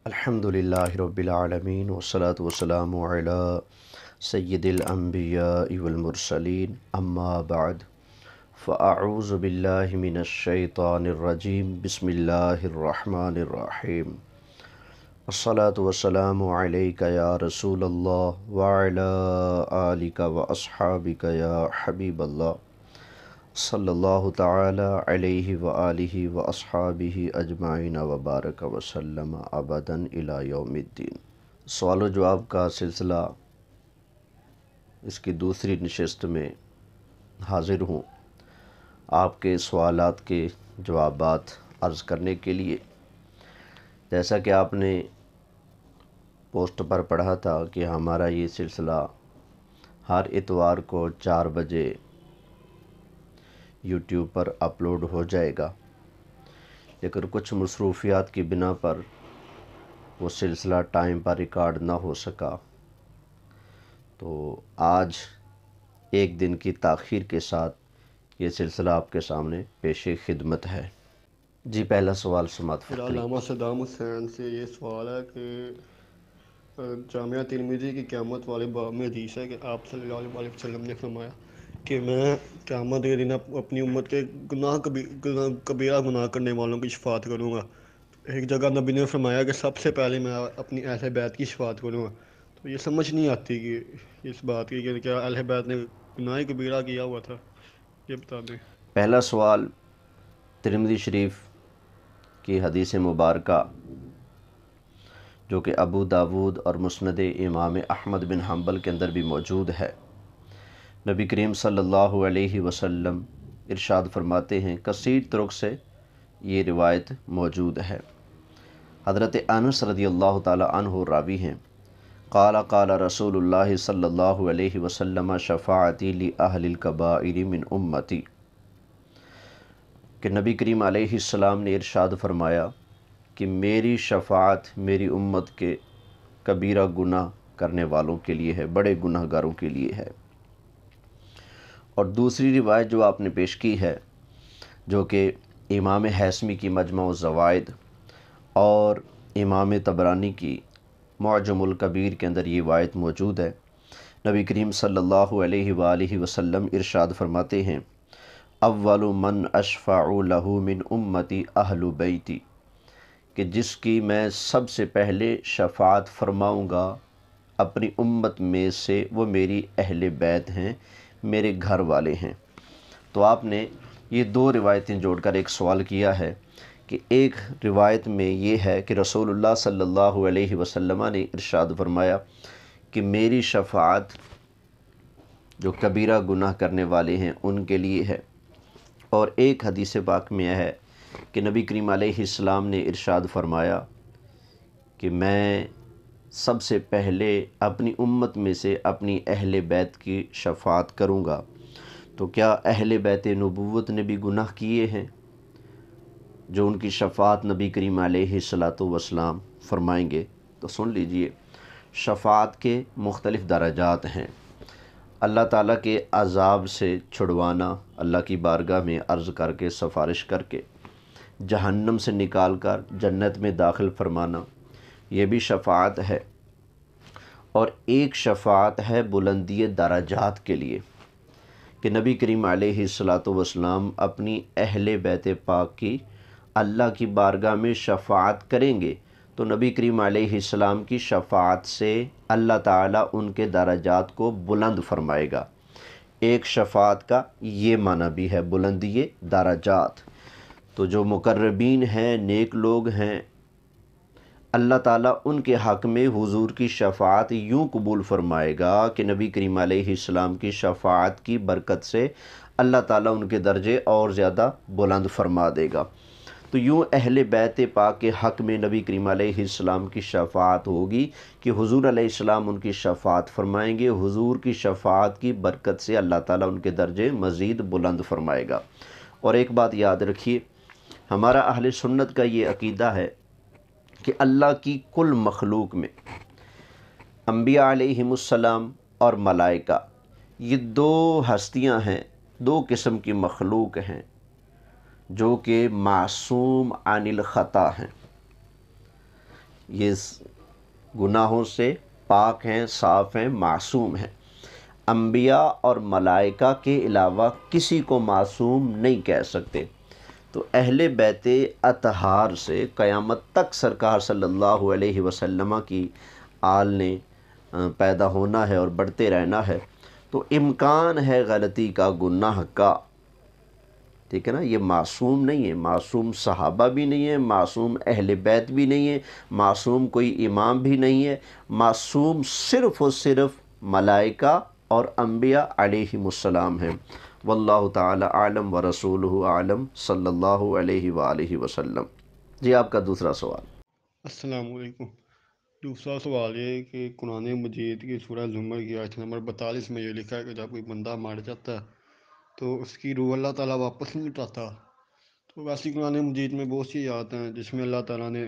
الحمدللہ رب العالمین والصلاة والسلام علی سید الانبیاء والمرسلین اما بعد فاعوذ باللہ من الشیطان الرجیم بسم اللہ الرحمن الرحیم الصلاة والسلام علیک یا رسول اللہ وعلی آلک واصحابک یا حبیب اللہ صلی اللہ تعالی علیہ وآلہ واصحابہ اجمعین وبارک وسلم ابدا الی یوم الدین۔ سوال و جواب کا سلسلہ، اس کی دوسری نشست میں حاضر ہوں آپ کے سوالات کے جوابات عرض کرنے کے لیے۔ جیسا کہ آپ نے پوسٹ پر پڑھا تھا کہ ہمارا یہ سلسلہ ہر اتوار کو 4 بجے یوٹیوب پر اپلوڈ ہو جائے گا، لیکن کچھ مصروفیات کی بنا پر وہ سلسلہ ٹائم پر ریکارڈ نہ ہو سکا، تو آج ایک دن کی تاخیر کے ساتھ یہ سلسلہ آپ کے سامنے پیش خدمت ہے۔ جی، پہلا سوال سماعت فرمائیں۔ علامہ صدام حسین سے یہ سوال ہے کہ جامعہ ترمذی کی قیامت والے باب میں حدیث ہے کہ آپ صلی اللہ علیہ وسلم نے فرمایا کہ میں قیامت کے دن اپنی امت کے کبیرہ گناہ کرنے والوں کی شفاعت کروں گا۔ ایک جگہ نبی نے فرمایا کہ سب سے پہلے میں اپنی اہل بیت کی شفاعت کروں گا۔ تو یہ سمجھ نہیں آتی کہ اس بات کی کہ کیا اہل بیت نے گناہ کبیرہ کیا ہوا تھا، یہ بتا دیں۔ پہلا سوال ترمذی شریف کی حدیث مبارکہ جو کہ ابو داود اور مسند امام احمد بن حنبل کے اندر بھی موجود ہے۔ نبی کریم صلی اللہ علیہ وسلم ارشاد فرماتے ہیں، کثیر طرق سے یہ روایت موجود ہے۔ حضرت انس رضی اللہ تعالی عنہ راوی ہیں، قال قال رسول اللہ صلی اللہ علیہ وسلم شفاعتی لأہل الکبائر من امتی، کہ نبی کریم علیہ السلام نے ارشاد فرمایا کہ میری شفاعت میری امت کے کبیرہ گناہ کرنے والوں کے لیے ہے، بڑے گناہ گاروں کے لیے ہے۔ اور دوسری روایت جو آپ نے پیش کی ہے، جو کہ امام حیثمی کی مجمع الزوائد اور امام طبرانی کی معجم الکبیر کے اندر یہ روایت موجود ہے۔ نبی کریم صلی اللہ علیہ وآلہ وسلم ارشاد فرماتے ہیں، اول من اشفع لہ من امتی اہل بیتی، کہ جس کی میں سب سے پہلے شفاعت فرماؤں گا اپنی امت میں سے، وہ میری اہل بیت ہیں، میرے گھر والے ہیں۔ تو آپ نے یہ دو روایتیں جوڑ کر ایک سوال کیا ہے کہ ایک روایت میں یہ ہے کہ رسول اللہ صلی اللہ علیہ وسلم نے ارشاد فرمایا کہ میری شفاعت جو کبیرہ گناہ کرنے والے ہیں ان کے لیے ہے، اور ایک حدیث پاک میں ہے کہ نبی کریم علیہ السلام نے ارشاد فرمایا کہ میں سب سے پہلے اپنی امت میں سے اپنی اہل بیت کی شفاعت کروں گا۔ تو کیا اہل بیت نبوت نے بھی گناہ کیے ہیں جو ان کی شفاعت نبی کریم علیہ السلام فرمائیں گے؟ تو سن لیجئے، شفاعت کے مختلف درجات ہیں۔ اللہ تعالیٰ کے عذاب سے چھڑوانا، اللہ کی بارگاہ میں عرض کر کے، سفارش کر کے، جہنم سے نکال کر جنت میں داخل فرمانا، یہ بھی شفاعت ہے۔ اور ایک شفاعت ہے بلندی درجات کے لیے کہ نبی کریم علیہ السلام اپنی اہل بیت پاک کی اللہ کی بارگاہ میں شفاعت کریں گے، تو نبی کریم علیہ السلام کی شفاعت سے اللہ تعالیٰ ان کے درجات کو بلند فرمائے گا۔ ایک شفاعت کا یہ معنی بھی ہے، بلندی درجات۔ تو جو مقربین ہیں، نیک لوگ ہیں، اللہ تعالیٰ ان کے حق میں حضور کی شفاعت یوں قبول فرمائے گا کہ نبی کریم علیہ السلام کی شفاعت کی برکت سے اللہ تعالیٰ ان کے درجے اور زیادہ بلند فرما دے گا۔ تو یوں اہل بیت پاک کے حق میں نبی کریم علیہ السلام کی شفاعت ہوگی کہ حضور علیہ السلام ان کی شفاعت فرمائیں گے، حضور کی شفاعت کی برکت سے اللہ تعالیٰ ان کے درجے مزید بلند فرمائے گا۔ اور ایک بات یاد رکھیے، ہمارا اہل سنت کا یہ عقیدہ ہے کہ اللہ کی کل مخلوق میں انبیاء علیہم السلام اور ملائکہ، یہ دو ہستیاں ہیں، دو قسم کی مخلوق ہیں جو کہ معصوم عن الخطا ہیں۔ یہ گناہوں سے پاک ہیں، صاف ہیں، معصوم ہیں۔ انبیاء اور ملائکہ کے علاوہ کسی کو معصوم نہیں کہہ سکتے۔ تو اہل بیت اطہار سے قیامت تک سرکار صلی اللہ علیہ وسلم کی آل نے پیدا ہونا ہے اور بڑھتے رہنا ہے، تو امکان ہے غلطی کا، گناہ کا، ٹھیک ہے نا۔ یہ معصوم نہیں ہے، معصوم صحابہ بھی نہیں ہے، معصوم اہل بیت بھی نہیں ہے، معصوم کوئی امام بھی نہیں ہے، معصوم صرف و صرف ملائکہ اور انبیاء علیہم السلام ہیں۔ واللہ تعالی عالم ورسولہ عالم، صلی اللہ علیہ وآلہ وسلم۔ جی آپ کا دوسرا سوال۔ السلام علیکم۔ دوسرا سوال یہ ہے کہ قرآن مجید کی سورہ زمر کی آیت نمبر 42 میں یہ لکھا ہے کہ جب کوئی بندہ مر جاتا ہے تو اس کی روح اللہ تعالیٰ واپس نہیں اٹھاتا۔ تو ویسے قرآن مجید میں بہت سی آیات ہیں جس میں اللہ تعالیٰ نے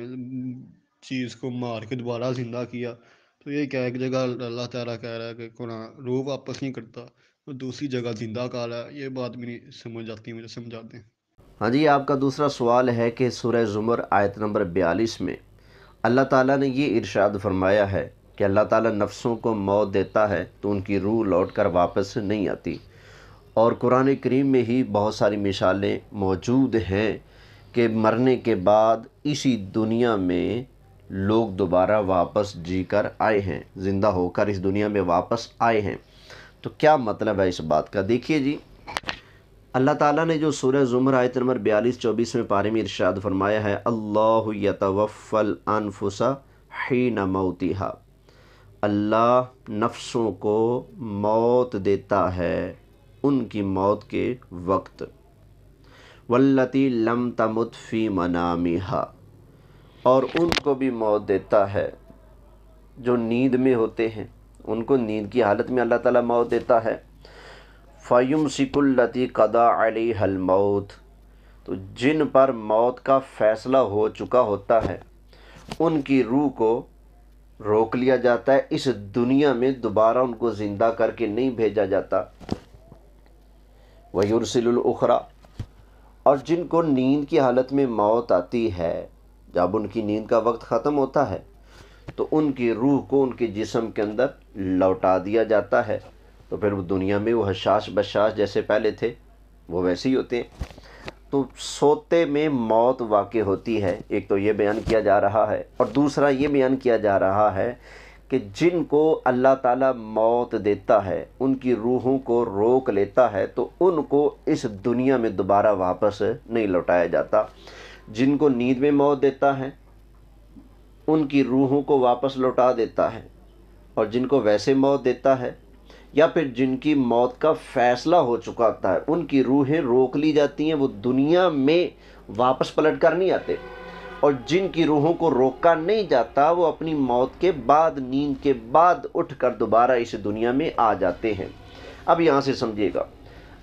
چیز کو مار کے دوبارہ زندہ کیا، تو یہ کیا ایک جگہ اللہ تعالیٰ کہہ رہا ہے کہ قرآن روح واپس نہیں کرتا، اور دوسری جگہ زندہ کر رہا ہے، یہ بات بھی نہیں سمجھ آتی، مجھے سمجھا دیں۔ ہاں جی، آپ کا دوسرا سوال ہے کہ سورہ زمر آیت نمبر 42 میں اللہ تعالیٰ نے یہ ارشاد فرمایا ہے کہ اللہ تعالیٰ نفسوں کو موت دیتا ہے تو ان کی روح لوٹ کر واپس نہیں آتی، اور قرآن کریم میں ہی بہت ساری مثالیں موجود ہیں کہ مرنے کے بعد اسی دنیا میں لوگ دوبارہ واپس جی کر آئے ہیں، زندہ ہو کر اس دنیا میں واپس آئے ہیں۔ تو کیا مطلب ہے اس بات کا؟ دیکھیے جی، اللہ تعالیٰ نے جو سورہ زمر آیت نمبر 42-24 پارے میں ارشاد فرمایا ہے، اللہ یتوفی الانفس حین موتہا، اللہ نفسوں کو موت دیتا ہے ان کی موت کے وقت، واللتی لم تمت فی منامہا، اور ان کو بھی موت دیتا ہے جو نیند میں ہوتے ہیں، ان کو نیند کی حالت میں اللہ تعالیٰ موت دیتا ہے۔ فَيُمْسِكُ الَّتِي قَضَى عَلَيْهَا الْمَوْتِ، تو جن پر موت کا فیصلہ ہو چکا ہوتا ہے ان کی روح کو روک لیا جاتا ہے، اس دنیا میں دوبارہ ان کو زندہ کر کے نہیں بھیجا جاتا۔ وَيُرْسِلُ الْأُخْرَى، اور جن کو نیند کی حالت میں موت آتی ہے، جب ان کی نیند کا وقت ختم ہوتا ہے تو ان کی روح کو ان کے جسم کے اندر لوٹا دیا جاتا ہے، تو پھر وہ دنیا میں وہ حشاش بشاش جیسے پہلے تھے وہ ویسے ہی ہوتے ہیں۔ تو سوتے میں موت واقع ہوتی ہے، ایک تو یہ بیان کیا جا رہا ہے، اور دوسرا یہ بیان کیا جا رہا ہے کہ جن کو اللہ تعالیٰ موت دیتا ہے، ان کی روحوں کو روک لیتا ہے، تو ان کو اس دنیا میں دوبارہ واپس نہیں لوٹایا جاتا۔ جن کو نیند میں موت دیتا ہے ان کی روحوں کو واپس لوٹا دیتا ہے، اور جن کو ویسے موت دیتا ہے یا پھر جن کی موت کا فیصلہ ہو چکا ہوتا ہے ان کی روحیں روک لی جاتی ہیں، وہ دنیا میں واپس پلٹ کر نہیں آتے، اور جن کی روحوں کو روکا نہیں جاتا وہ اپنی موت کے بعد، نیند کے بعد اٹھ کر دوبارہ اس دنیا میں آ جاتے ہیں۔ اب یہاں سے سمجھیے گا،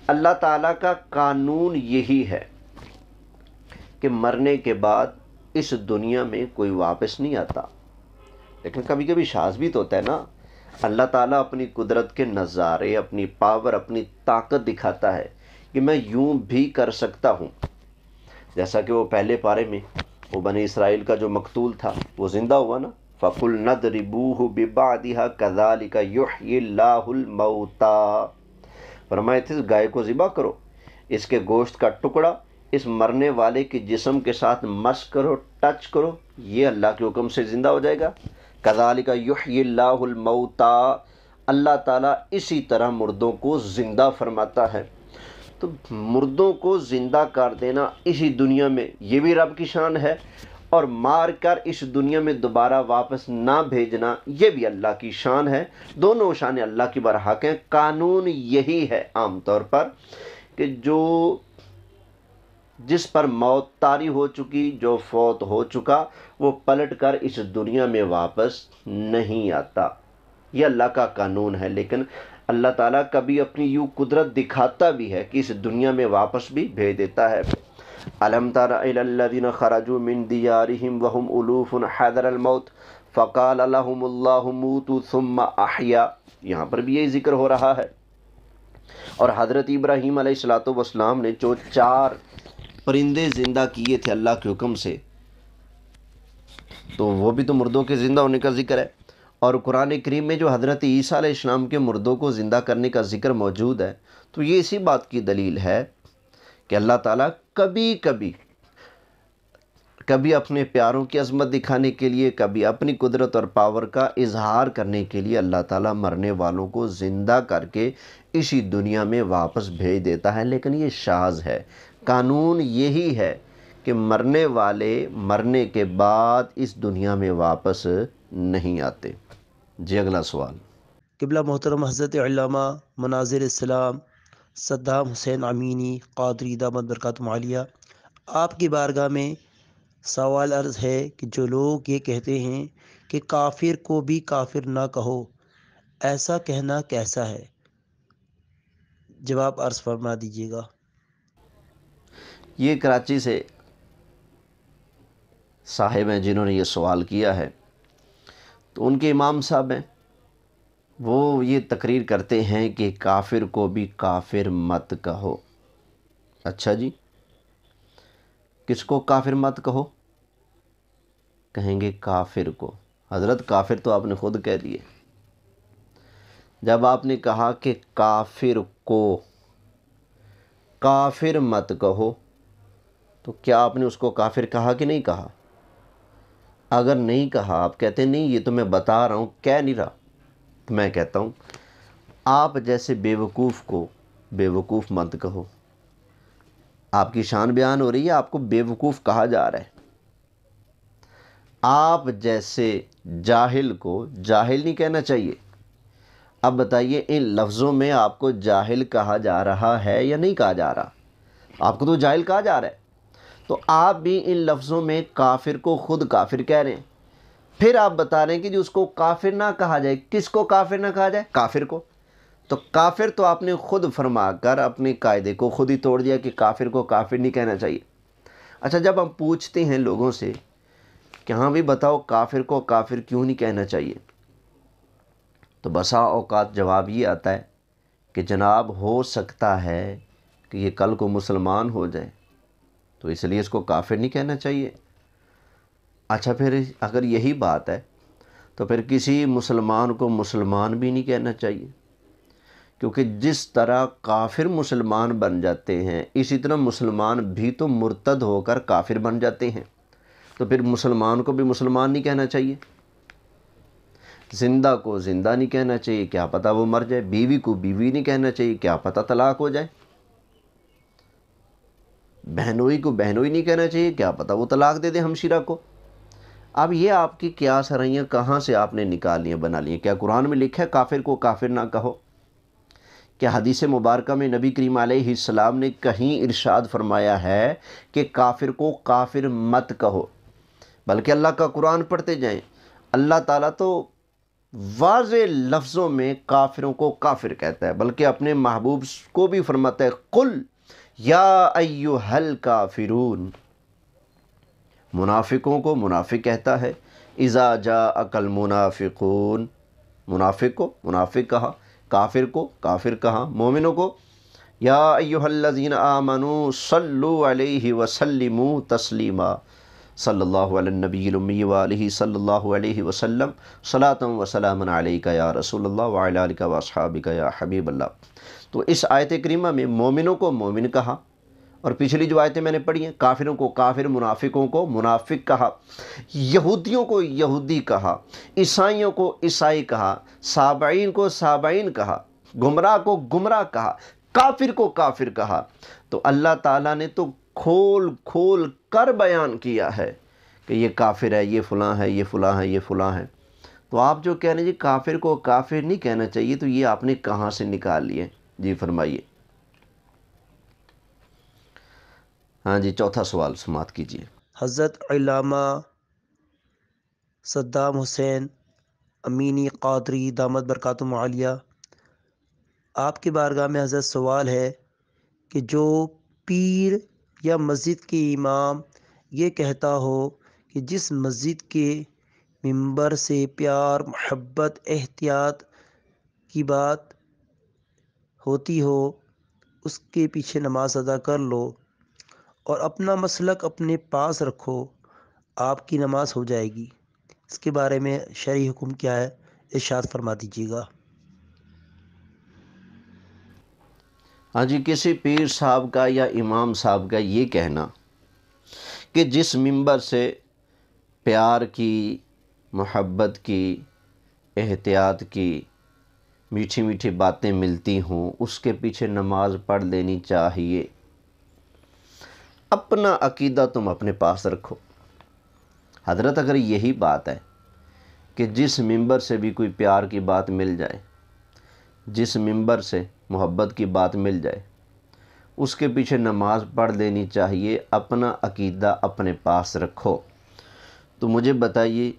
اللہ تعالیٰ کا قانون یہی ہے کہ مرنے کے بعد اس دنیا میں کوئی واپس نہیں آتا، لیکن کبھی کبھی شاذ بھی تو ہوتا ہے نا، اللہ تعالیٰ اپنی قدرت کے نظارے، اپنی پاور، اپنی طاقت دکھاتا ہے کہ میں یوں بھی کر سکتا ہوں، جیسا کہ وہ پہلے پارے میں وہ بنی اسرائیل کا جو مقتول تھا وہ زندہ ہوا نا، فَقُلْ نَضْرِبُوهُ بِبَعْضِهَا كَذَلِكَ يُحْيِي اللَّهُ الْمَوْتَى، فرمائے تھے اس گائے کو ذبح کرو، اس کے گوشت کا ٹکڑا اس مرنے والے کے جسم کے ساتھ مس کرو، ٹچ کرو، یہ اللہ کے حکم سے زندہ ہو جائے گا۔ كَذَلِكَ يُحْيِي اللَّهُ الْمَوْتَى، اللہ تعالیٰ اسی طرح مردوں کو زندہ فرماتا ہے۔ تو مردوں کو زندہ کر دینا اسی دنیا میں یہ بھی رب کی شان ہے، اور مار کر اس دنیا میں دوبارہ واپس نہ بھیجنا یہ بھی اللہ کی شان ہے، دونوں شانیں اللہ کی برحق ہیں۔ قانون یہی ہے عام طور پر کہ جو جس پر موت طاری ہو چکی، جو فوت ہو چکا، وہ پلٹ کر اس دنیا میں واپس نہیں آتا، یہ اللہ کا قانون ہے۔ لیکن اللہ تعالیٰ کبھی اپنی یوں قدرت دکھاتا بھی ہے کہ اس دنیا میں واپس بھی بھیج دیتا ہے۔ أَلَمْ تَرَ إِلَى الَّذِينَ خَرَجُوا مِنْ دِيَارِهِمْ وَهُمْ أُلُوفٌ حَذَرَ الْمَوْتِ فَقَالَ لَهُمُ اللَّهُ مُوتُوا ثُمَّ أَحْيَا، یہاں پر بھی یہی ذکر ہو رہا ہے۔ اور حضرت ابراہیم علیہ السلام نے جو 4 پرندے زندہ کیے تھے اللہ کے حکم سے، تو وہ بھی تو مردوں کے زندہ ہونے کا ذکر ہے، اور قرآن کریم میں جو حضرت عیسیٰ علیہ السلام کے مردوں کو زندہ کرنے کا ذکر موجود ہے، تو یہ اسی بات کی دلیل ہے کہ اللہ تعالیٰ کبھی اپنے پیاروں کی عظمت دکھانے کے لیے، کبھی اپنی قدرت اور پاور کا اظہار کرنے کے لیے اللہ تعالیٰ مرنے والوں کو زندہ کر کے اسی دنیا میں واپس بھیج دیتا ہے۔ لیکن یہ شاذ ہے، قانون یہی ہے کہ مرنے والے مرنے کے بعد اس دنیا میں واپس نہیں آتے۔ جی اگلا سوال۔ قبلہ محترم حضرت علامہ مناظر اسلام صدام حسین امینی قادری دامت برکاتہم عالیہ، آپ کی بارگاہ میں سوال عرض ہے کہ جو لوگ یہ کہتے ہیں کہ کافر کو بھی کافر نہ کہو، ایسا کہنا کیسا ہے؟ جواب عرض فرما دیجیے گا۔ یہ کراچی سے صاحب ہیں جنہوں نے یہ سوال کیا ہے، تو ان کے امام صاحب ہیں، وہ یہ تقریر کرتے ہیں کہ کافر کو بھی کافر مت کہو۔ اچھا جی، کس کو کافر مت کہو؟ کہیں گے کافر کو۔ حضرت کافر تو آپ نے خود کہہ دیے۔ جب آپ نے کہا کہ کافر کو کافر مت کہو، تو کیا آپ نے اس کو کافر کہا کہ نہیں کہا؟ اگر نہیں کہا، آپ کہتے ہیں نہیں یہ تو میں بتا رہا ہوں، کہہ نہیں رہا، تو میں کہتا ہوں آپ جیسے بے وقوف کو بے وقوف مت کہو۔ آپ کی شان بیان ہو رہی ہے، آپ کو بے وقوف کہا جا رہا ہے۔ آپ جیسے جاہل کو جاہل نہیں کہنا چاہیے۔ اب بتائیے ان لفظوں میں آپ کو جاہل کہا جا رہا ہے یا نہیں کہا جا رہا؟ آپ کو تو جاہل کہا جا رہا ہے، تو آپ بھی ان لفظوں میں کافر کو خود کافر کہہ رہے ہیں۔ پھر آپ بتا رہے ہیں کہ جو اس کو کافر نہ کہا جائے۔ کس کو کافر نہ کہا جائے؟ کافر کو۔ تو کافر تو آپ نے خود فرما کر اپنے قاعدے کو خود ہی توڑ دیا کہ کافر کو کافر نہیں کہنا چاہیے۔ اچھا، جب ہم پوچھتے ہیں لوگوں سے کہ ہاں بھی بتاؤ کافر کو کافر کیوں نہیں کہنا چاہیے، تو بسا اوقات جواب یہ آتا ہے کہ جناب ہو سکتا ہے کہ یہ کل کو مسلمان ہو جائے، تو اس لیے اس کو کافر نہیں کہنا چاہیے۔ اچھا، پھر اگر یہی بات ہے تو پھر کسی مسلمان کو مسلمان بھی نہیں کہنا چاہیے، کیونکہ جس طرح کافر مسلمان بن جاتے ہیں اسی طرح مسلمان بھی تو مرتد ہو کر کافر بن جاتے ہیں، تو پھر مسلمان کو بھی مسلمان نہیں کہنا چاہیے، زندہ کو زندہ نہیں کہنا چاہیے، کیا پتہ وہ مر جائے، بیوی کو بیوی نہیں کہنا چاہیے، کیا پتہ طلاق ہو جائے، بہنوئی کو بہنوئی نہیں کہنا چاہیے، کیا پتہ وہ طلاق دے دے ہمشیرہ کو۔ اب یہ آپ کی قیاس رائیاں کہاں سے آپ نے نکال لیں بنا لیں؟ کیا قرآن میں لکھا ہے کافر کو کافر نہ کہو؟ کیا حدیث مبارکہ میں نبی کریم علیہ السلام نے کہیں ارشاد فرمایا ہے کہ کافر کو کافر مت کہو؟ بلکہ اللہ کا قرآن پڑھتے جائیں، اللہ تعالیٰ تو واضح لفظوں میں کافروں کو کافر کہتا ہے، بلکہ اپنے محبوب کو بھی فرماتا ہے قل یا ایھا الکافرون۔ منافقوں کو منافق کہتا ہے، اذا جاءک المنافقون، منافق کو منافق کہا، کافر کو کافر کہا، مومنوں کو یا ایھا الذین آمنوا صلوا علیہ وسلموا تسلیما، صلی اللہ علی النبی الامی وآلہ صلی اللہ علیہ وسلم صلاۃ و سلام علیک یا رسول اللہ وعلی آلک و اصحابک یا حبیب اللہ۔ تو اس آیت کریمہ میں مومنوں کو مومن کہا، اور پچھلی جو آیتیں میں نے پڑھی ہیں کافروں کو کافر، منافقوں کو منافق کہا، یہودیوں کو یہودی کہا، عیسائیوں کو عیسائی کہا، سابعین کو سابعین کہا، گمراہ کو گمراہ کہا، کافر کو کافر کہا۔ تو اللہ تعالیٰ نے تو کھول کھول کر بیان کیا ہے کہ یہ کافر ہے، یہ فلاں ہے، یہ فلاں ہے، یہ فلاں ہے۔ تو آپ جو کہہ رہے ہیں جی کافر کو کافر نہیں کہنا چاہیے، تو یہ آپ نے کہاں سے نکال لیے؟ جی فرمائیے۔ ہاں جی، چوتھا سوال سماعت کیجیے۔ حضرت علامہ صدام حسین امینی قادری دامت برکاتہم عالیہ، آپ کی بارگاہ میں حضرت سوال ہے کہ جو پیر یا مسجد کے امام یہ کہتا ہو کہ جس مسجد کے ممبر سے پیار، محبت، احتیاط کی بات ہوتی ہو اس کے پیچھے نماز ادا کر لو اور اپنا مسلک اپنے پاس رکھو، آپ کی نماز ہو جائے گی، اس کے بارے میں شرعی حکم کیا ہے، ارشاد فرما دیجیے گا۔ ہاں جی، کسی پیر صاحب کا یا امام صاحب کا یہ کہنا کہ جس منبر سے پیار کی، محبت کی، احتیاط کی میٹھی میٹھی باتیں ملتی ہوں، اس کے پیچھے نماز پڑھ لینی چاہیے۔ اپنا عقیدہ تم اپنے پاس رکھو۔ حضرت اگر یہی بات ہے کہ جس منبر سے بھی کوئی پیار کی بات مل جائے، جس منبر سے محبت کی بات مل جائے، اس کے پیچھے نماز پڑھ لینی چاہیے، اپنا عقیدہ اپنے پاس رکھو، تو مجھے بتائیے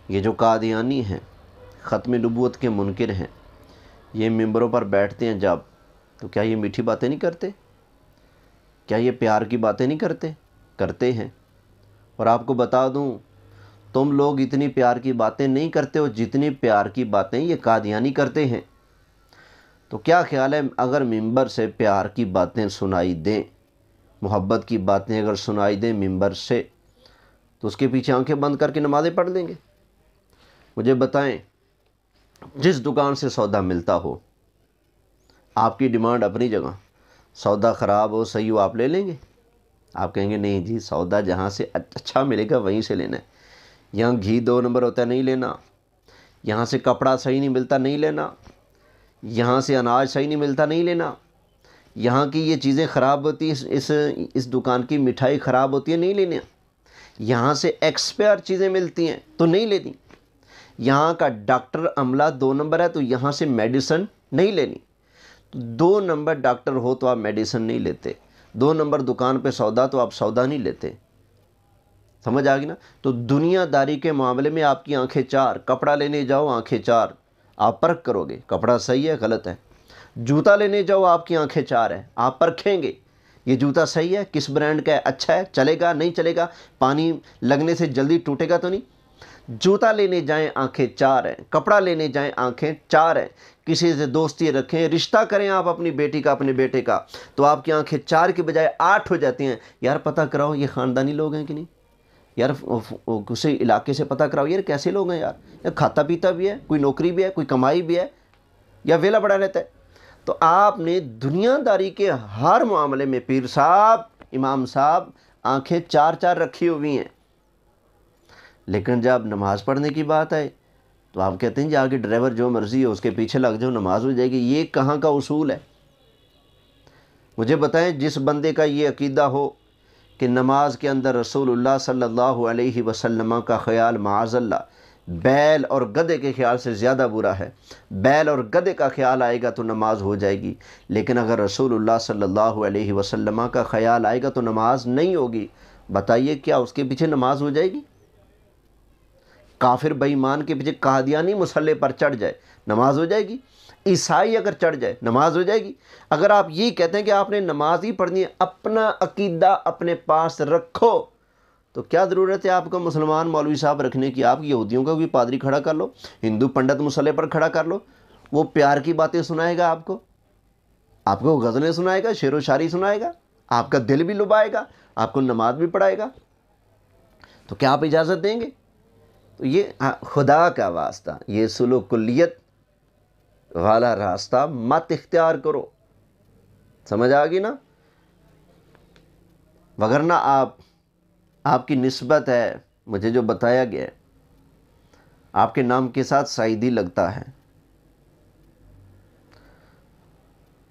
یہ جو قادیانی ہیں، ختم نبوت کے منکر ہیں، یہ منبروں پر بیٹھتے ہیں جب، تو کیا یہ میٹھی باتیں نہیں کرتے؟ کیا یہ پیار کی باتیں نہیں کرتے؟ کرتے ہیں۔ اور آپ کو بتا دوں، تم لوگ اتنی پیار کی باتیں نہیں کرتے ہو جتنی پیار کی باتیں یہ قادیانی کرتے ہیں۔ تو کیا خیال ہے اگر منبر سے پیار کی باتیں سنائی دیں، محبت کی باتیں اگر سنائی دیں منبر سے، تو اس کے پیچھے آنکھیں بند کر کے نمازیں پڑھ لیں گے؟ مجھے بتائیں، جس دکان سے سودا ملتا ہو، آپ کی ڈیمانڈ اپنی جگہ، سودا خراب ہو صحیح ہو آپ لے لیں گے؟ آپ کہیں گے نہیں جی، سودا جہاں سے اچھا ملے گا وہیں سے لینا ہے، یہاں گھی 2 نمبر ہوتا ہے نہیں لینا، یہاں سے کپڑا صحیح نہیں ملتا نہیں لینا، یہاں سے اناج صحیح نہیں ملتا نہیں لینا، یہاں کی یہ چیزیں خراب ہوتی ہیں، اس دکان کی مٹھائی خراب ہوتی ہے نہیں لینا، یہاں سے ایکسپائر چیزیں ملتی ہیں تو نہیں لینی، یہاں کا ڈاکٹر عملہ 2 نمبر ہے تو یہاں سے میڈیسن نہیں لینی۔ 2 نمبر ڈاکٹر ہو تو آپ میڈیسن نہیں لیتے، 2 نمبر دکان پہ سودا تو آپ سودا نہیں لیتے۔ سمجھ آ گئی نا؟ تو دنیا داری کے معاملے میں آپ کی آنکھیں چار، کپڑا لینے جاؤ آنکھیں چار، آپ پرکھ کرو گے کپڑا صحیح ہے غلط ہے۔ جوتا لینے جاؤ آپ کی آنکھیں چار ہیں، آپ پرکھیں گے یہ جوتا صحیح ہے، کس برانڈ کا ہے، اچھا ہے، چلے گا نہیں چلے گا، پانی لگنے سے جلدی ٹوٹے گا تو نہیں۔ جوتا لینے جائیں آنکھیں چار ہیں، کپڑا لینے جائیں آنکھیں چار ہیں، کسی سے دوستی رکھیں، رشتہ کریں آپ اپنی بیٹی کا اپنے بیٹے کا، تو آپ کی آنکھیں 4 کے بجائے 8 ہو جاتی ہیں۔ یار پتہ کراؤ یہ خاندانی لوگ ہیں کہ نہیں، یار کسی علاقے سے پتہ کراؤ یار کیسے لوگ ہیں، یار کھاتا پیتا بھی ہے، کوئی نوکری بھی ہے، کوئی کمائی بھی ہے، یا ویلا پڑا رہتا ہے۔ تو آپ نے دنیا داری کے ہر معاملے میں پیر صاحب، امام صاحب آنکھیں 4 رکھی ہوئی ہیں، لیکن جب نماز پڑھنے کی بات آئے تو آپ کہتے ہیں جی آگے ڈرائیور جو مرضی ہو اس کے پیچھے لگ جاؤ نماز ہو جائے گی۔ یہ کہاں کا اصول ہے؟ مجھے بتائیں، جس بندے کا یہ عقیدہ ہو کہ نماز کے اندر رسول اللہ صلی اللہ علیہ وسلم کا خیال معاذ اللہ بیل اور گدھے کے خیال سے زیادہ برا ہے، بیل اور گدھے کا خیال آئے گا تو نماز ہو جائے گی، لیکن اگر رسول اللہ صلی اللہ علیہ وسلم کا خیال آئے گا تو نماز نہیں ہوگی۔ بتائیے کیا اس کے پیچھے نماز ہو جائے گی؟ کافر بے ایمان کے پیچھے قادیانی مسلح پر چڑھ جائے نماز ہو جائے گی؟ عیسائی اگر چڑھ جائے نماز ہو جائے گی؟ اگر آپ یہ کہتے ہیں کہ آپ نے نماز ہی پڑھنی ہے، اپنا عقیدہ اپنے پاس رکھو، تو کیا ضرورت ہے آپ کو مسلمان مولوی صاحب رکھنے کی؟ آپ یہودیوں کا بھی پادری کھڑا کر لو، ہندو پنڈت مسلح پر کھڑا کر لو، وہ پیار کی باتیں سنائے گا آپ کو غزلیں سنائے گا، شعر و شاعری سنائے گا، آپ کا دل بھی لبائے گا، آپ کو نماز بھی پڑھائے گا، تو کیا آپ اجازت دیں گے؟ تو یہ خدا کا واسطہ یہ سلوک کلیت والا راستہ مت اختیار کرو۔ سمجھ آ گئی نا؟ وگرنہ آپ کی نسبت ہے، مجھے جو بتایا گیا ہے، آپ کے نام کے ساتھ سعیدی لگتا ہے،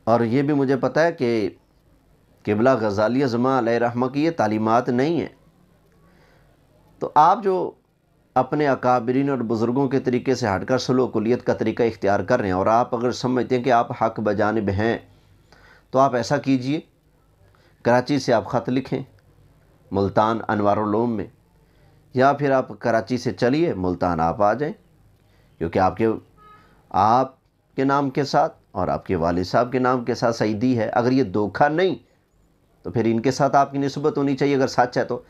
اور یہ بھی مجھے پتہ ہے کہ قبلہ غزالی اعظم علیہ رحمہ کی یہ تعلیمات نہیں ہیں۔ تو آپ جو اپنے اکابرین اور بزرگوں کے طریقے سے ہٹ کر سلوک کلیت کا طریقہ اختیار کر رہے ہیں، اور آپ اگر سمجھتے ہیں کہ آپ حق بجانب ہیں، تو آپ ایسا کیجئے، کراچی سے آپ خط لکھیں ملتان انوار العلوم میں، یا پھر آپ کراچی سے چلیے ملتان آپ آ جائیں، کیونکہ آپ کے نام کے ساتھ اور آپ کے والد صاحب کے نام کے ساتھ سعیدی ہے۔ اگر یہ دھوکہ نہیں تو پھر ان کے ساتھ آپ کی نسبت ہونی چاہیے اگر سچ ہے تو۔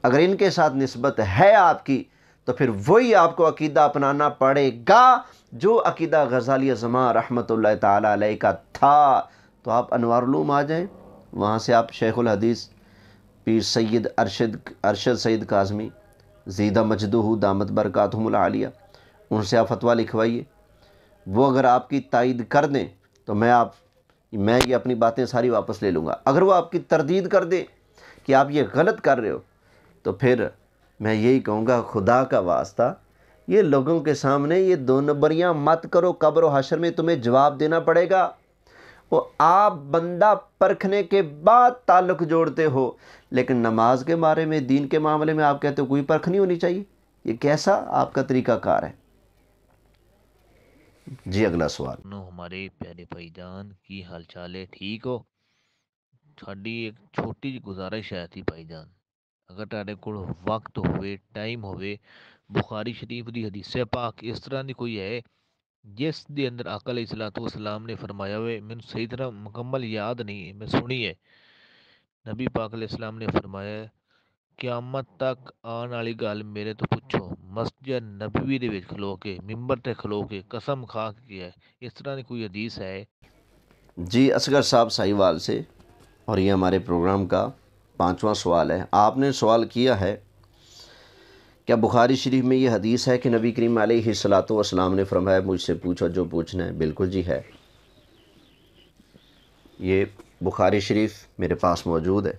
اگر ان کے ساتھ نسبت ہے آپ کی تو پھر وہی آپ کو عقیدہ اپنانا پڑے گا جو عقیدہ غزالی اعظم رحمۃ اللہ تعالیٰ علیہ کا تھا۔ تو آپ انوار العلوم آ جائیں، وہاں سے آپ شیخ الحدیث پیر سید ارشد سید کاظمی زیدہ مجدہ دامت برکاتہم العالیہ، ان سے آپ فتویٰ لکھوائیے، وہ اگر آپ کی تائید کر دیں تو میں یہ اپنی باتیں ساری واپس لے لوں گا، اگر وہ آپ کی تردید کر دیں کہ آپ یہ غلط کر رہے ہو تو پھر میں یہی کہوں گا خدا کا واسطہ یہ لوگوں کے سامنے یہ دو نمبریاں مت کرو، قبر و حشر میں تمہیں جواب دینا پڑے گا۔ وہ آپ بندہ پرکھنے کے بعد تعلق جوڑتے ہو، لیکن نماز کے بارے میں، دین کے معاملے میں آپ کہتے ہو کوئی پرکھ نہیں ہونی چاہیے، یہ کیسا آپ کا طریقہ کار ہے؟ جی اگلا سوال۔ ہمارے پیارے بھائی جان کی حال چال ہے؟ ٹھیک ہو؟ ساڈی ایک چھوٹی جی گزارش ہے تھی بھائی جان، اگر تہاڈے کول وقت ہوئے، ٹائم ہوئے، بخاری شریف دی حدیث پاک اس طرح دی کوئی ہے جس دے اندر آقا علیہ الصلوۃ والسلام نے فرمایا ہوئے، مینوں صحیح طرح مکمل یاد نہیں، میں سنی ہے، نبی پاک علیہ السلام نے فرمایا ہے قیامت تک آن والی گل میرے تو پوچھو، مسجد نبوی دے وچ کھلو کے، ممبر تے کھلو کے قسم کھا کے کیا ہے، اس طرح کی کوئی حدیث ہے؟ جی اصغر صاحب ساہیوال سے، اور یہ ہمارے پروگرام کا 5واں سوال ہے۔ آپ نے سوال کیا ہے کیا بخاری شریف میں یہ حدیث ہے کہ نبی کریم علیہ الصلوۃ والسلام نے فرمایا مجھ سے پوچھو جو پوچھنا ہے؟ بالکل جی ہے، یہ بخاری شریف میرے پاس موجود ہے۔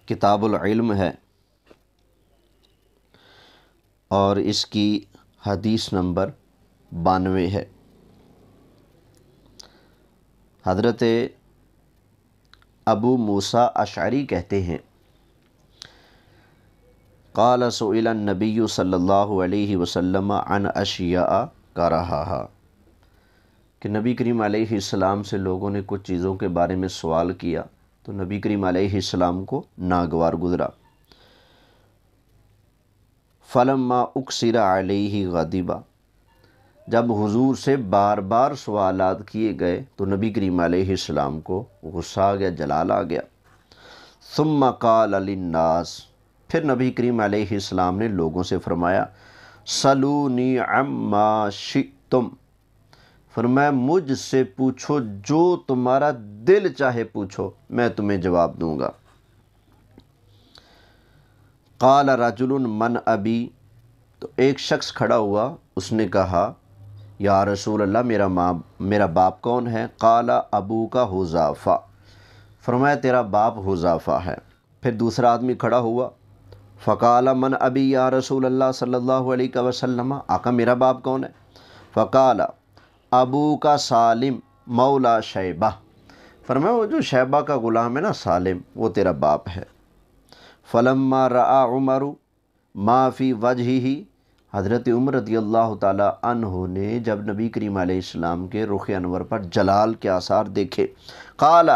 کتاب العلم ہے اور اس کی حدیث نمبر 92 ہے۔ حضرت ابو موسیٰ اشعری کہتے ہیں قال سئل النبی صلی اللہ علیہ وسلم عن اشیاء کرہہا، کہ نبی کریم علیہ السلام سے لوگوں نے کچھ چیزوں کے بارے میں سوال کیا تو نبی کریم علیہ السلام کو ناگوار گزرا۔ فلما اکثر علیہ غضبا، جب حضور سے بار بار سوالات کیے گئے تو نبی کریم علیہ السلام کو غصہ آ گیا، جلال آ گیا۔ ثم قال للناس، پھر نبی کریم علیہ السلام نے لوگوں سے فرمایا سلونی عما شئتم، فرمایا مجھ سے پوچھو جو تمہارا دل چاہے پوچھو، میں تمہیں جواب دوں گا۔ قال رجل من ابی، تو ایک شخص کھڑا ہوا، اس نے کہا یا رسول اللہ میرا باپ کون ہے؟ قال ابو کا حذیفہ، فرمایا تیرا باپ حذیفہ ہے۔ پھر دوسرا آدمی کھڑا ہوا، فقال من ابی یا رسول اللہ صلی اللہ علیہ وسلم، آقا میرا باپ کون ہے؟ فقال ابو کا سالم مولا شیبہ، فرمایا وہ جو شیبہ کا غلام ہے نا سالم، وہ تیرا باپ ہے۔ فلما رأى عمر ما فی وجہہ، حضرت عمر رضی اللہ تعالیٰ عنہ نے جب نبی کریم علیہ السلام کے رخ انور پر جلال کے آثار دیکھے، قال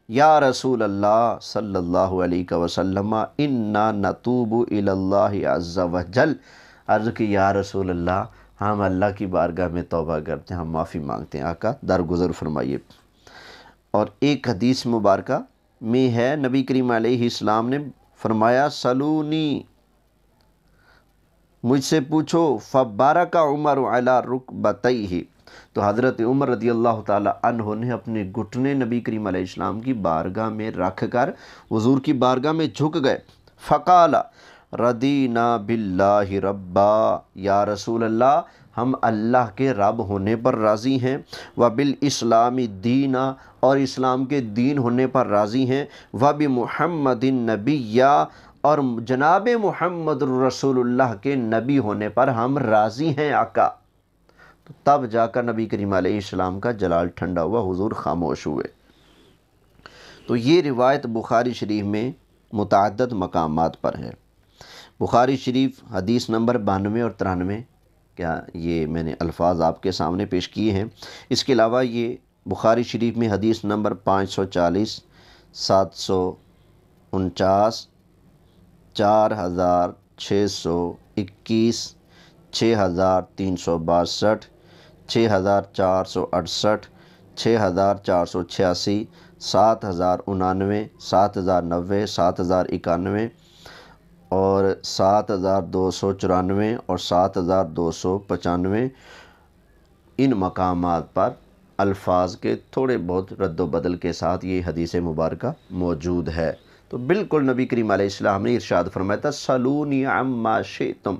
یا رسول اللہ صلی اللہ علیہ وسلم انا نتوب الی اللہ عز وجل، عرض کی یا رسول اللہ ہم اللہ کی بارگاہ میں توبہ کرتے ہیں، ہم معافی مانگتے ہیں، آقا درگزر فرمائیے۔ اور ایک حدیث مبارکہ میں ہے نبی کریم علیہ السلام نے فرمایا سلونی، مجھ سے پوچھو، فبارک عمر علی رکبتیہ، تو حضرت عمر رضی اللہ تعالی عنہ نے اپنے گھٹنے نبی کریم علیہ السلام کی بارگاہ میں رکھ کر حضور کی بارگاہ میں جھک گئے۔ فقال رضینا باللہ ربا، یا رسول اللہ ہم اللہ کے رب ہونے پر راضی ہیں، وبالاسلام دینا، اور اسلام کے دین ہونے پر راضی ہیں، وبمحمد نبیّا، اور جناب محمد رسول اللہ کے نبی ہونے پر ہم راضی ہیں آقا۔ تو تب جا کر نبی کریم علیہ السلام کا جلال ٹھنڈا ہوا، حضور خاموش ہوئے۔ تو یہ روایت بخاری شریف میں متعدد مقامات پر ہے۔ بخاری شریف حدیث نمبر 92 اور 93، کیا یہ میں نے الفاظ آپ کے سامنے پیش کیے ہیں۔ اس کے علاوہ یہ بخاری شریف میں حدیث نمبر 540، 749، 4621، 6362، 6468، 6486، 7099، 7090، 7091 اور 7294 اور 7295، ان مقامات پر الفاظ کے تھوڑے بہت رد و بدل کے ساتھ یہ حدیث مبارکہ موجود ہے۔ تو بالکل نبی کریم علیہ السلام نے ارشاد فرمایا تھا سلونی عما شئتم،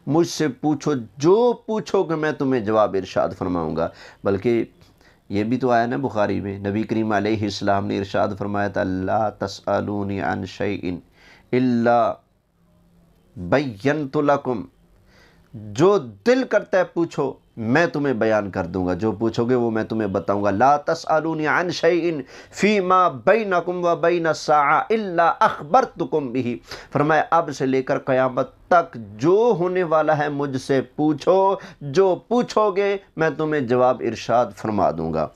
مجھ سے پوچھو جو پوچھو کہ میں تمہیں جواب ارشاد فرماؤں گا۔ بلکہ یہ بھی تو آیا نا بخاری میں، نبی کریم علیہ السلام نے ارشاد فرمایا تھا لا تسألونی عن شیء الا بینت لکم، جو دل کرتا ہے پوچھو میں تمہیں بیان کر دوں گا، جو پوچھو گے وہ میں تمہیں بتاؤں گا۔ لا تسألونی عن شیء فیما بینکم و بین الساعہ الا اخبرتکم بہ، فرمایا اب سے لے کر قیامت تک جو ہونے والا ہے مجھ سے پوچھو، جو پوچھو گے میں تمہیں جواب ارشاد فرما دوں گا۔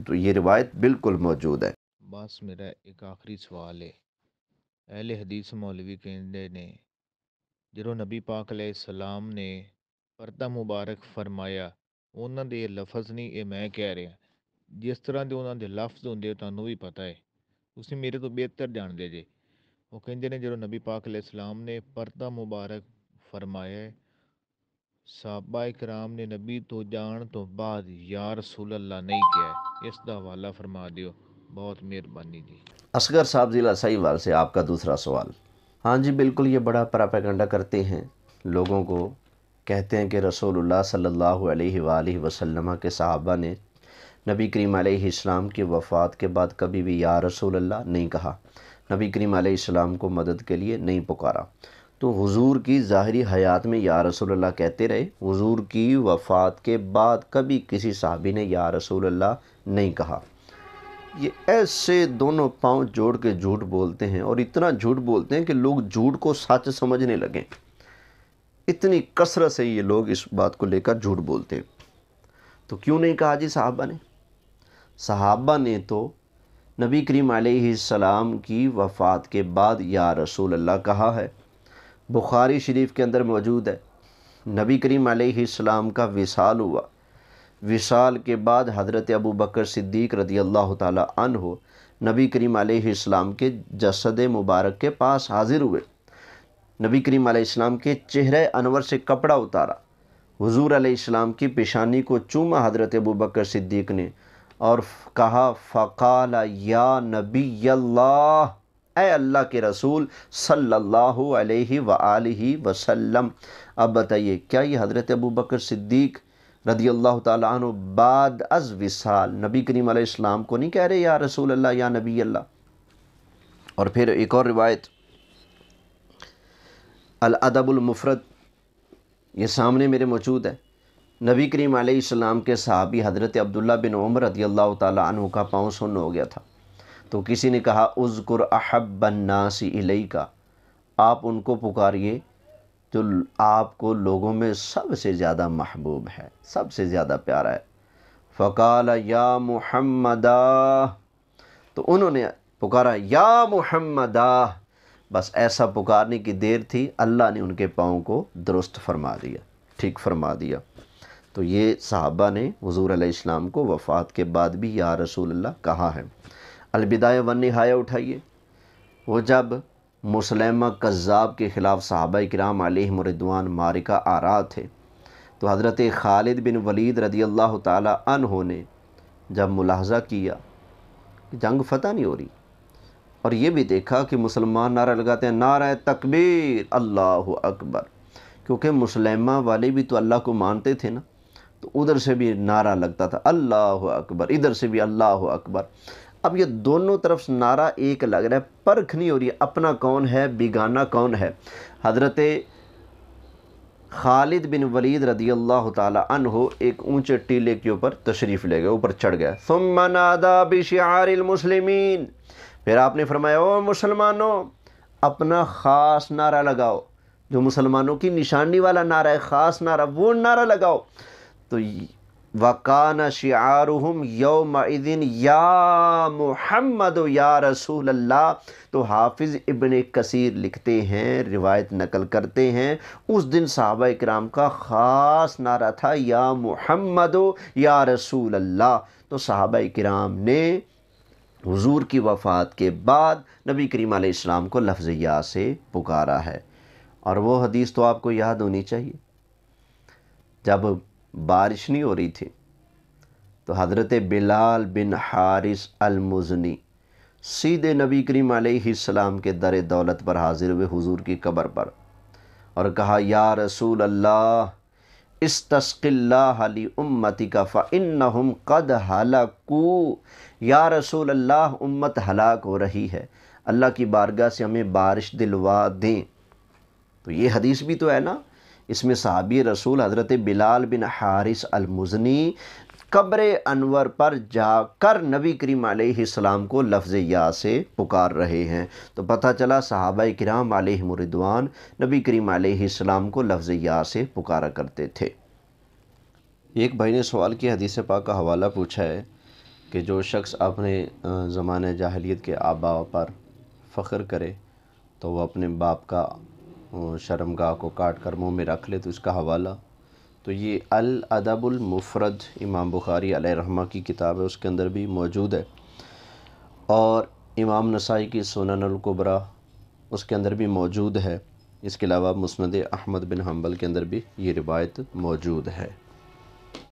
تو یہ روایت بالکل موجود ہے۔ بس میرا ایک آخری سوال ہے، اہل حدیث مولوی کہندے نے جدوں نبی پاک علیہ السلام نے پردہ مبارک فرمایا، ਉਹਨਾਂ ਦੇ ਲਫ਼ਜ਼ ਨਹੀਂ ਇਹ ਮੈਂ ਕਹਿ ਰਿਹਾ, ਜਿਸ ਤਰ੍ਹਾਂ ਦੇ ਉਹਨਾਂ ਦੇ ਲਫ਼ਜ਼ ਹੁੰਦੇ ਤੁਹਾਨੂੰ ਵੀ ਪਤਾ ਹੈ, ਤੁਸੀਂ ਮੇਰੇ ਤੋਂ ਬਿਹਤਰ ਜਾਣਦੇ ਜੇ। ਉਹ ਕਹਿੰਦੇ ਨੇ ਜਦੋਂ ਨਬੀ ਪਾਕ ਅਲੈਹਿ ਸਲਾਮ ਨੇ ਪਰਦਾ ਮੁਬਾਰਕ ਫਰਮਾਇਆ, ਸਾਹਬਾ ਇਕਰਾਮ ਨੇ ਨਬੀ ਤੋਂ ਜਾਣ ਤੋਂ ਬਾਅਦ یا رسول اللہ نہیں کیا ہے۔ اس دا حوالہ فرما دیو، بہت مہربانی جی۔ اصغر صاحب ضلع سہیوال سے آپ کا دوسرا سوال۔ ہاں جی بالکل، یہ بڑا پراپیگنڈا کرتے ہیں، لوگوں کو کہتے ہیں کہ رسول اللہ صلی اللہ علیہ وآلہ وسلم کے صحابہ نے نبی کریم علیہ السلام کی وفات کے بعد کبھی بھی یا رسول اللہ نہیں کہا، نبی کریم علیہ السلام کو مدد کے لیے نہیں پکارا۔ تو حضور کی ظاہری حیات میں یا رسول اللہ کہتے رہے، حضور کی وفات کے بعد کبھی کسی صحابی نے یا رسول اللہ نہیں کہا۔ یہ ایسے دونوں پاؤں جوڑ کے جھوٹ بولتے ہیں، اور اتنا جھوٹ بولتے ہیں کہ لوگ جھوٹ کو سچ سمجھنے لگیں۔ اتنی کثرت سے یہ لوگ اس بات کو لے کر جھوٹ بولتے ہیں۔ تو کیوں نہیں کہا جی صحابہ نے؟ صحابہ نے تو نبی کریم علیہ السلام کی وفات کے بعد یا رسول اللہ کہا ہے۔ بخاری شریف کے اندر موجود ہے، نبی کریم علیہ السلام کا وصال ہوا، وصال کے بعد حضرت ابو بکر صدیق رضی اللہ تعالی عنہ نبی کریم علیہ السلام کے جسد مبارک کے پاس حاضر ہوئے، نبی کریم علیہ السلام کے چہرے انور سے کپڑا اتارا، حضور علیہ السلام کی پیشانی کو چوما حضرت ابو بکر صدیق نے، اور کہا فقال یا نبی اللہ، اے اللہ کے رسول صلی اللہ علیہ وآلہ وسلم۔ اب بتائیے کیا یہ حضرت ابو بکر صدیق رضی اللہ تعالیٰ عنہ بعد از وصال نبی کریم علیہ السلام کو نہیں کہہ رہے یا رسول اللہ یا نبی اللہ؟ اور پھر ایک اور روایت الادب المفرد، یہ سامنے میرے موجود ہے، نبی کریم علیہ السلام کے صحابی حضرت عبداللہ بن عمر رضی اللہ تعالیٰ عنہ کا پاؤں سن ہو گیا تھا، تو کسی نے کہا اذکر احب الناس الیک، آپ ان کو پکاریے جو آپ کو لوگوں میں سب سے زیادہ محبوب ہے، سب سے زیادہ پیارا ہے۔ فقال یا محمدا، تو انہوں نے پکارا یا محمدا، بس ایسا پکارنے کی دیر تھی، اللہ نے ان کے پاؤں کو درست فرما دیا، ٹھیک فرما دیا۔ تو یہ صحابہ نے حضور علیہ السلام کو وفات کے بعد بھی یا رسول اللہ کہا ہے۔ البدایہ والنہایہ اٹھائیے، وہ جب مسلمہ کذاب کے خلاف صحابہ کرام علیہم رضوان معرکہ آ رہا تھے، تو حضرت خالد بن ولید رضی اللہ تعالی عنہ نے جب ملاحظہ کیا کہ جنگ فتح نہیں ہو رہی، اور یہ بھی دیکھا کہ مسلمان نعرہ لگاتے ہیں نعرہ تکبیر اللہ اکبر، کیونکہ مسلمہ والے بھی تو اللہ کو مانتے تھے نا، تو ادھر سے بھی نعرہ لگتا تھا اللہ اکبر، ادھر سے بھی اللہ اکبر۔ اب یہ دونوں طرف نعرہ ایک لگ رہا ہے، پرکھ نہیں ہو رہی ہے اپنا کون ہے بیگانہ کون ہے۔ حضرت خالد بن ولید رضی اللہ تعالی عنہ ایک اونچے ٹیلے کے اوپر تشریف لے گئے، اوپر چڑھ گئے۔ ثم نادى بشعار المسلمین، پھر آپ نے فرمایا او مسلمانوں اپنا خاص نعرہ لگاؤ، جو مسلمانوں کی نشانی والا نعرہ ہے، خاص نعرہ، وہ نعرہ لگاؤ۔ تو وَقَانَ شِعَارُهُمْ يَوْمَئِذٍ یا محمد یا رسول اللہ۔ تو حافظ ابن کثیر لکھتے ہیں، روایت نقل کرتے ہیں، اس دن صحابہ کرام کا خاص نعرہ تھا یا محمد یا رسول اللہ۔ تو صحابہ کرام نے حضور کی وفات کے بعد نبی کریم علیہ السلام کو لفظ یا سے پکارا ہے۔ اور وہ حدیث تو آپ کو یاد ہونی چاہیے، جب بارش نہیں ہو رہی تھی تو حضرت بلال بن حارث المزنی سیدھے نبی کریم علیہ السلام کے در دولت پر حاضر ہوئے، حضور کی قبر پر، اور کہا یا رسول اللہ استسق اللہ لی امتک فإنہم قد ہلکوا، یا رسول اللہ امت ہلاک ہو رہی ہے، اللہ کی بارگاہ سے ہمیں بارش دلوا دیں۔ تو یہ حدیث بھی تو ہے نا، اس میں صحابی رسول حضرت بلال بن حارث المزنی قبر انور پر جا کر نبی کریم علیہ السلام کو لفظ یا سے پکار رہے ہیں۔ تو پتہ چلا صحابہ کرام علیہم رضوان نبی کریم علیہ السلام کو لفظ یا سے پکارا کرتے تھے۔ ایک بھائی نے سوال کیا، حدیث پاک کا حوالہ پوچھا ہے کہ جو شخص اپنے زمانہ جاہلیت کے آباء پر فخر کرے تو وہ اپنے باپ کا شرمگاہ کو کاٹ کر منہ میں رکھ لے، تو اس کا حوالہ تو یہ الادب المفرد امام بخاری علیہ رحمہ کی کتاب ہے، اس کے اندر بھی موجود ہے، اور امام نسائی کی سنن الکبریٰ اس کے اندر بھی موجود ہے۔ اس کے علاوہ مسند احمد بن حنبل کے اندر بھی یہ روایت موجود ہے۔